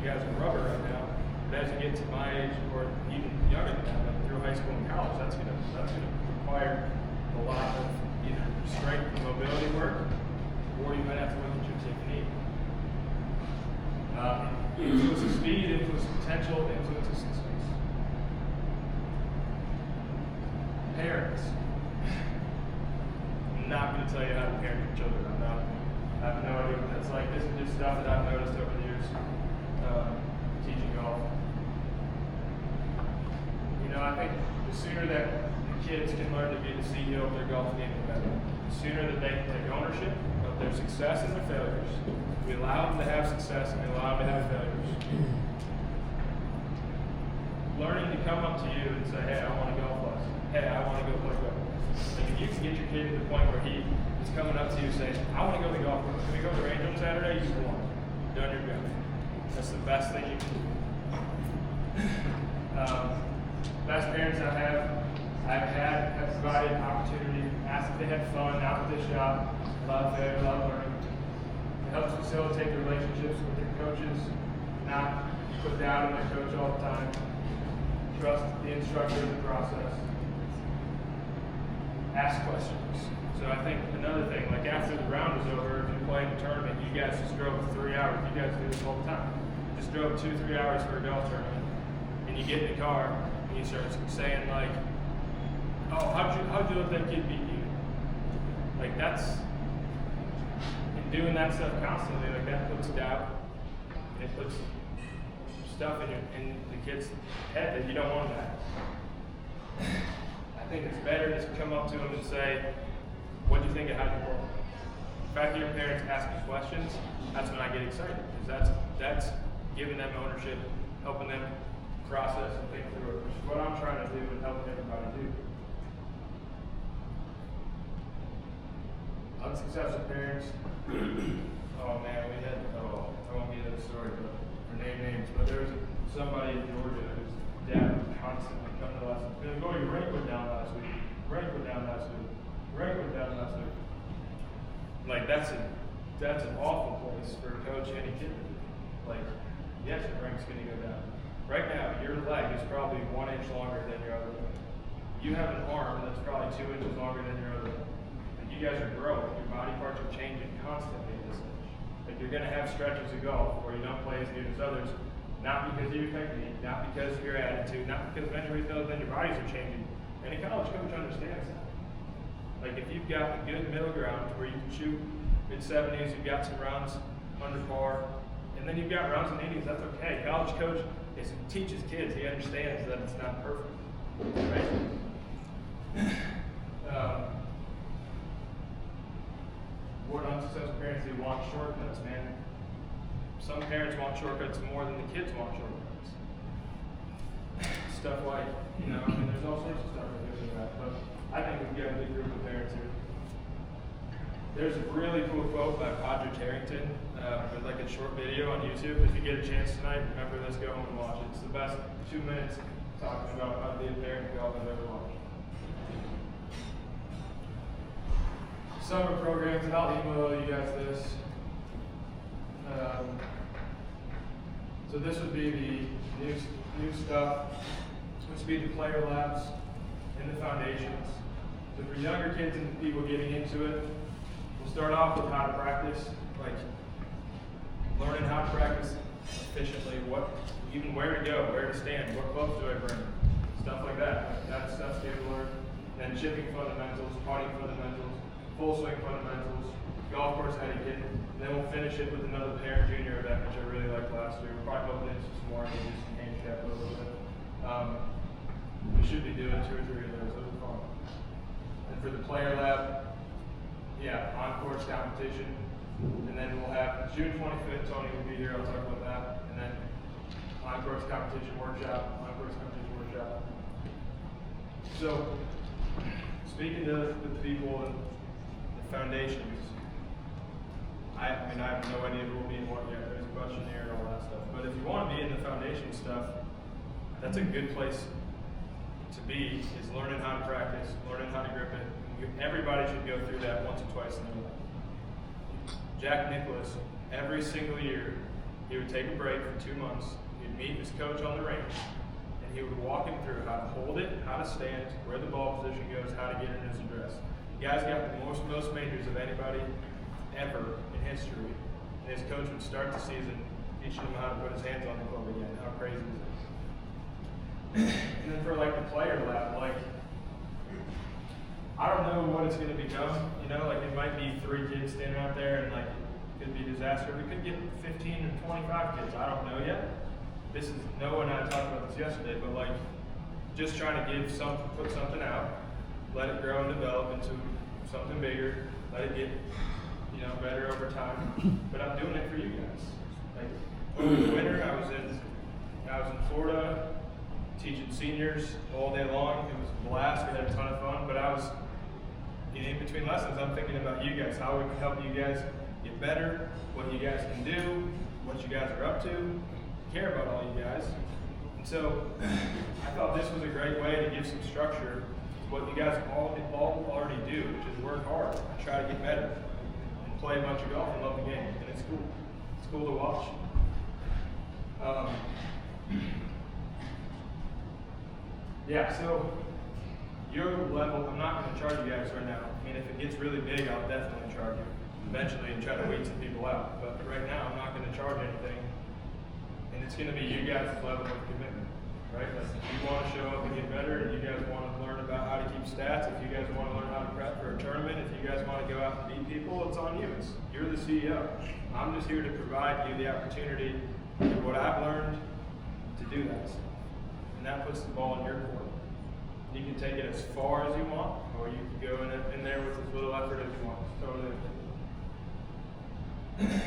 guys are rubber right now. But as you get to my age or even younger than that, like through high school and college, that's gonna require a lot of either strength and mobility work, or you might have to look at your technique. Influence of speed, influence of potential, influence of success. Parents. I'm not going to tell you how to parent your children. I have no idea what that's like. This is just stuff that I've noticed over the years teaching golf. You know, I think the sooner that the kids can learn to be the CEO of their golf game, the better. The sooner that they can take ownership of their success and their failures. We allow them to have success and we allow them to have failures. Learning to come up to you and say, hey, I want a golf lesson. Hey, I want to go play golf. Like if you can get your kid to the point where he is coming up to you saying, I want to go to the golf course. Can we go to the range on Saturday? You won. Done your job. That's the best thing you can do. Best parents I've provided an opportunity, asked if they had fun, out with this shop, love failure, love learning. It helps facilitate the relationships with your coaches, not put down on their coach all the time. Trust the instructor in the process. Ask questions. So I think another thing, like after the round is over, if you're playing a tournament, you guys just drove 3 hours. You guys do this all the time. Just drove 2-3 hours for a golf tournament, and you get in the car and you start saying like, "Oh, how'd you let that kid beat you?" Like that's, and doing that stuff constantly, like that puts doubt, and it puts stuff in the kid's head that you don't want that. I think it's better to come up to them and say, what do you think of how you roll? If I hear parents asking questions, that's when I get excited, because that's giving them ownership, helping them process and think through it, which is what I'm trying to do and helping everybody do. Unsuccessful parents. Oh man, I won't get into the story, but or name names, but there was somebody in Georgia whose dad would constantly come to lessons. Be like, "Oh, your rank went down last week. Rank went down last week. Rank went down last week." Like that's an awful place for a coach and a kid to be. Like, yes, your rank's going to go down. Right now, your leg is probably 1 inch longer than your other leg. You have an arm that's probably 2 inches longer than your other leg. Like, you guys are growing. Your body parts are changing constantly at this age. Like, you're going to have stretches of golf where you don't play as good as others, not because of your technique, not because of your attitude, not because of anything other than your bodies are changing. And a college coach understands that. Like, if you've got a good middle ground where you can shoot mid-70s, you've got some rounds under par, and then you've got rounds in 80s, that's okay. College coach teaches kids, he understands that it's not perfect, right? What unsuccessful parents, they want shortcuts, man. Some parents want shortcuts more than the kids want shortcuts. Stuff like, there's all sorts of stuff that goes into that, but I think we've got a big group of parents here. There's a really cool quote by Podrick Harrington, with like a short video on YouTube. If you get a chance tonight, remember this, go home and watch it. It's the best 2 minutes talking about how to be a parent in golf I've ever watched. Summer programs, and I'll email you guys this. So this would be the new stuff. This would be the player labs and the foundations. So for younger kids and people getting into it, we'll start off with how to practice, like learning how to practice efficiently, even where to go, where to stand, what clubs do I bring, stuff like that. That stuff's good to learn. Then chipping fundamentals, putting fundamentals, full swing fundamentals, golf course etiquette. And then we'll finish it with another parent junior event, which I really liked last year. We'll probably open into some more and do some handicap a little bit. We should be doing 2 or 3 of those. Those are fun. And for the player lab, on-course competition. And then we'll have June 25th, Tony will be here, I'll talk about that. And then on-course competition workshop, So, speaking to the people and the foundations, I have no idea who will be in what yet. There's a questionnaire and all that stuff. But if you want to be in the foundation stuff, that's a good place to be, is learning how to practice, learning how to grip it. Everybody should go through that once or twice in their life. Jack Nicklaus, every single year, he would take a break for 2 months, he'd meet his coach on the range, and he would walk him through how to hold it, how to stand, where the ball position goes, how to get in his address. The guy's got the most majors of anybody ever in history. And his coach would start the season teaching him how to put his hands on the club again. How crazy is this? And then for like the player lab, like, I don't know what it's going to become. You know, like it might be 3 kids standing out there and like it could be a disaster. We could get 15 or 25 kids. I don't know yet. This is, Noah and I talked about this yesterday, but like just trying to give something, put something out, let it grow and develop into something bigger, let it get, you know, better over time. But I'm doing it for you guys. Like over the winter, I was in Florida teaching seniors all day long. It was a blast. We had a ton of fun. But I was in between lessons. I'm thinking about you guys, how we can help you guys get better, what you guys can do, what you guys are up to. Care about all you guys. And so I thought this was a great way to give some structure to what you guys all already do, which is work hard, try to get better, and play a bunch of golf and love the game. And it's cool. It's cool to watch. Yeah, so your level, I'm not going to charge you guys right now. I mean, if it gets really big, I'll definitely charge you eventually and try to weed some people out. But right now, I'm not going to charge anything. And it's going to be you guys' level of commitment, right? Like if you want to show up and get better, and you guys want to learn about how to keep stats, if you guys want to learn how to prep for a tournament, if you guys want to go out and beat people, it's on you. You're the CEO. I'm just here to provide you the opportunity to do what I've learned to do that. And that puts the ball in your court. You can take it as far as you want, or you can go in there with as little effort as you want. It's totally up to you.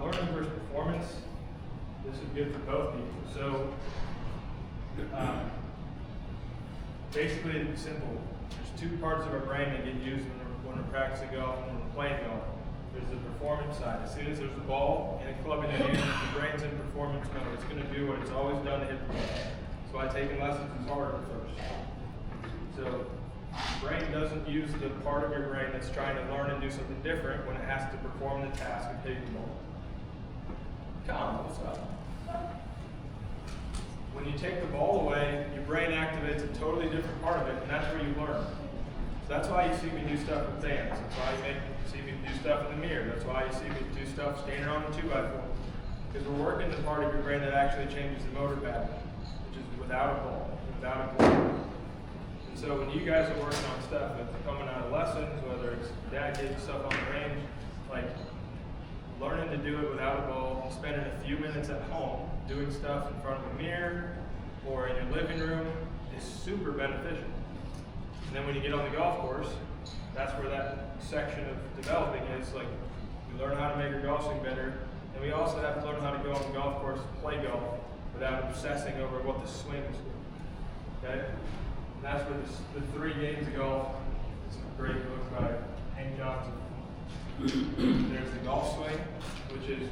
Learning versus performance. This is good for both people. So, basically, it's simple. There's 2 parts of our brain that get used when we're practicing golf and when we're playing golf. There's the performance side. As soon as there's the ball and a club in your hand, the brain's in performance mode. It's going to do what it's always done to hit the ball. That's why taking lessons is harder first. So, brain doesn't use the part of your brain that's trying to learn and do something different when it has to perform the task of hitting the ball. Come, what's up? When you take the ball away, your brain activates a totally different part of it, and that's where you learn. So that's why you see me do stuff with fans. That's why you see me do stuff in the mirror. That's why you see me do stuff standing on the 2x4. Because we're working the part of your brain that actually changes the motor pattern, which is without a ball, without a ball. And so when you guys are working on stuff that's coming out of lessons, whether it's dad getting stuff on the range, like learning to do it without a ball, spending a few minutes at home doing stuff in front of a mirror or in your living room is super beneficial. And then when you get on the golf course, that's where that section of developing is. Like, we learn how to make our golf swing better, and we also have to learn how to go on the golf course and play golf without obsessing over what the swing is doing. Okay? And that's where the 3 games of golf. It's a great book by Hank Johnson. There's the golf swing, which is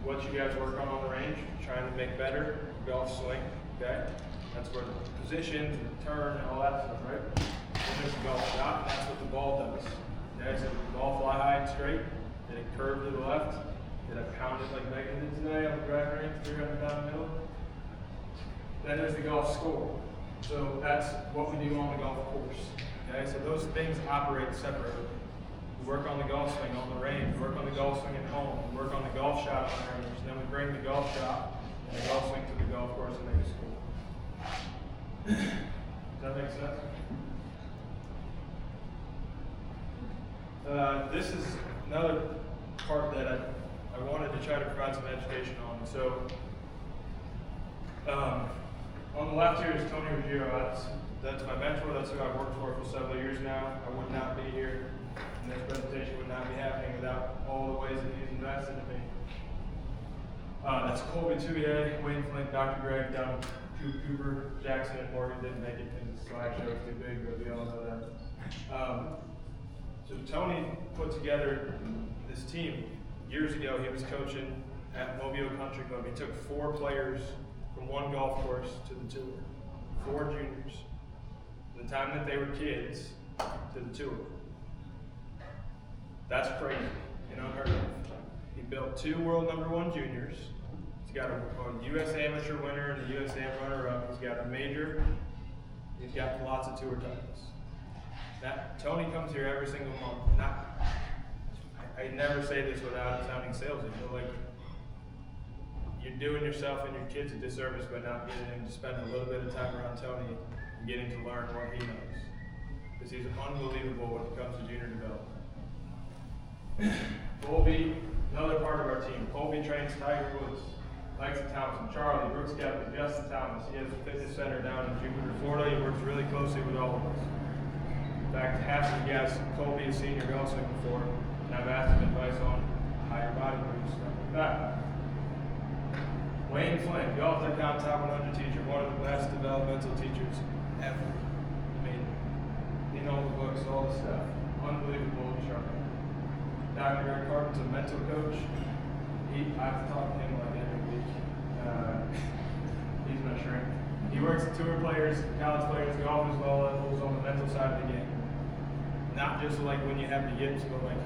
what you guys work on the range, trying to make better golf swing. Okay? That's where the positions, the turn, and all that stuff, right? Then there's the golf shot, and that's what the ball does. Okay? So the ball fly high and straight, did it curve to the left, did I pound it like Megan did today on the driving range, 300 down the middle? Then there's the golf score. So that's what we do on the golf course. Okay? So those things operate separately. We work on the golf swing on the range, we work on the golf swing at home, we work on the golf shot on the range, then we bring the golf shot and the golf swing to the golf course and make a score. Does that make sense? This is another part that I wanted to try to provide some education on. So, on the left here is Tony Ruggiero. That's my mentor. That's who I've worked for several years now. I would not be here, and this presentation would not be happening without all the ways that he's invested in me. That's Colby Touye, Wayne Flint, Dr. Greg, Don Cooper, Jackson, and Morgan didn't make it because the slideshow was too big, but we all know that. So Tony put together this team years ago. He was coaching at Mobile Country Club. He took 4 players from one golf course to the tour, 4 juniors, from the time that they were kids to the tour. That's crazy and unheard of. built 2 world #1 juniors. He's got a U.S. amateur winner and a U.S. runner-up. He's got a major. He's got lots of tour titles. Tony comes here every single month. I never say this without it sounding salesy, but like, you're doing yourself and your kids a disservice by not getting him to spend a little bit of time around Tony and getting to learn what he knows. Because he's unbelievable when it comes to junior development. Colby, another part of our team. Colby trains Tiger Woods, Lexi Thompson, Charlie, Brooks Kepler, Justin Thomas. He has a fitness center down in Jupiter, Florida. He works really closely with all of us. In fact, half of the guys, Colby has seen your golf swing before, and I've asked him advice on how your body moves, stuff like that. Wayne Flynn, Golf.com top 100 teacher, one of the best developmental teachers ever. I mean, in all the books, all the stuff. Unbelievable instructor. Dr. Eric Carpen's a mental coach. I have to talk to him like every week. He's my shrink. He works with tour players, college players, golfers at all levels on the mental side of the game. Not just like when you have the yips, but like,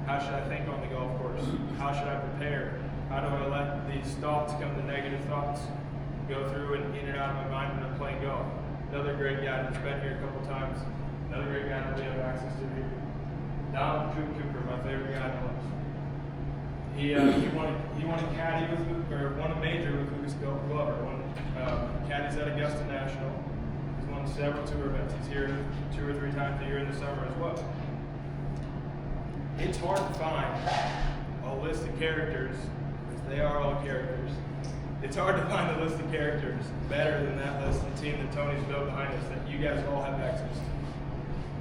how should I think on the golf course? How should I prepare? How do I let these thoughts come, the negative thoughts, go through and in and out of my mind when I'm playing golf? Another great guy that's been here a couple times. Another great guy that we have access to here. Don Cooper, my favorite guy in the list. He won a caddy or won a major with Lucas Glover. Won caddies at Augusta National. He's won several tour events. He's here 2 or 3 times a year in the summer as well. It's hard to find a list of characters, because they are all characters. It's hard to find a list of characters better than that list of the team that Tony's built behind us that you guys all have access to. I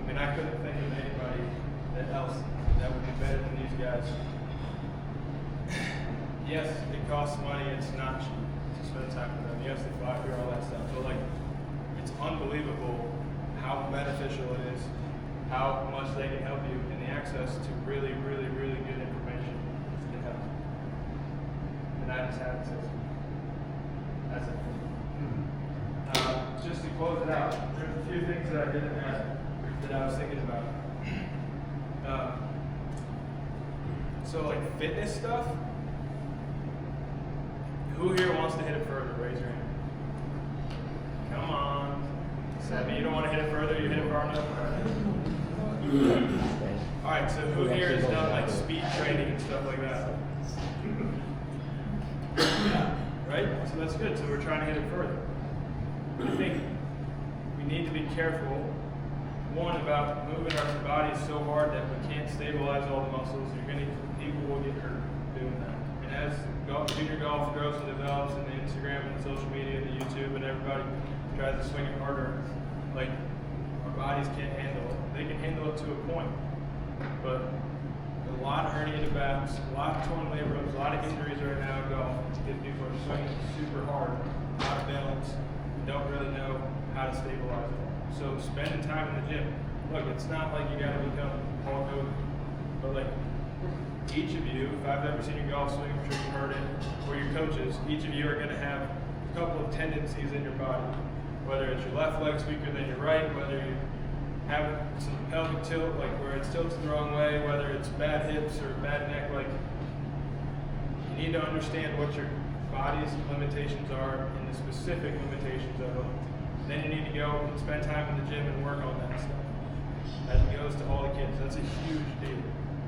mean, I couldn't think of anybody else that would be better than these guys. Yes, it costs money. It's not cheap to spend time with them. Yes, they fly through all that stuff. But like, it's unbelievable how beneficial it is, how much they can help you, and the access to really, really, really good information can help. And I just have access to it. That's it. Just to close it out, there's a few things that I didn't add that I was thinking about. So like fitness stuff, who here wants to hit it further? Raise your hand. Come on. Sammy, you don't want to hit it further, you hit it far enough? Alright, so who here has done like speed training and stuff like that? Right? So that's good, so we're trying to hit it further. I think we need to be careful, one, about moving our bodies so hard that we can't stabilize all the muscles. People will get hurt doing that. And as junior golf grows and develops, and the Instagram and the social media and the YouTube and everybody tries to swing it harder, like, our bodies can't handle it. They can handle it to a point, but a lot of herniated backs, a lot of torn labrums, a lot of injuries right now in golf because people are swinging super hard, out of balance, don't really know how to stabilize it. So spending time in the gym, look, it's not like you gotta become Hulk Hogan, but like, each of you, if I've ever seen your golf swing, I'm sure you've heard it, or your coaches, each of you are going to have a couple of tendencies in your body. Whether it's your left leg's weaker than your right, whether you have some pelvic tilt, like where it's tilted the wrong way, whether it's bad hips or bad neck, like you need to understand what your body's limitations are and the specific limitations of them. Then you need to go and spend time in the gym and work on that stuff. That goes to all the kids. That's a huge deal.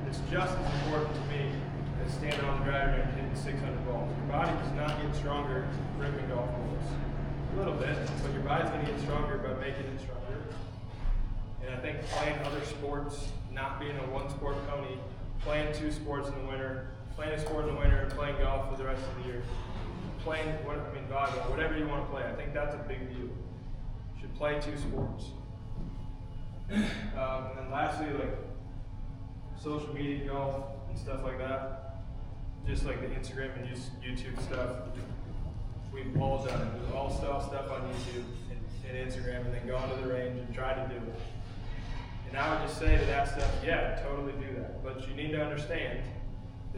It's just as important to me as standing on the driver and hitting 600 balls. Your body does not get stronger ripping golf balls. A little bit, but your body's going to get stronger by making it stronger. And I think playing other sports, not being a one-sport pony, playing 2 sports in the winter, playing a sport in the winter and playing golf for the rest of the year, playing, volleyball, whatever you want to play, I think that's a big deal. You should play 2 sports. And then lastly, like, social media, golf, and stuff like that. Just like the Instagram and YouTube stuff. We've all done it. We've all stuff on YouTube and Instagram and then gone to the range and tried to do it. And I would just say to that stuff, yeah, totally do that. But you need to understand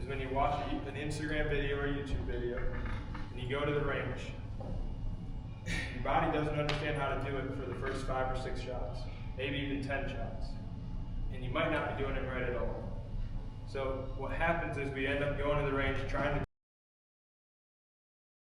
is when you watch an Instagram video or a YouTube video and you go to the range, your body doesn't understand how to do it for the first 5 or 6 shots, maybe even 10 shots. And you might not be doing it right at all. So what happens is we end up going to the range, trying to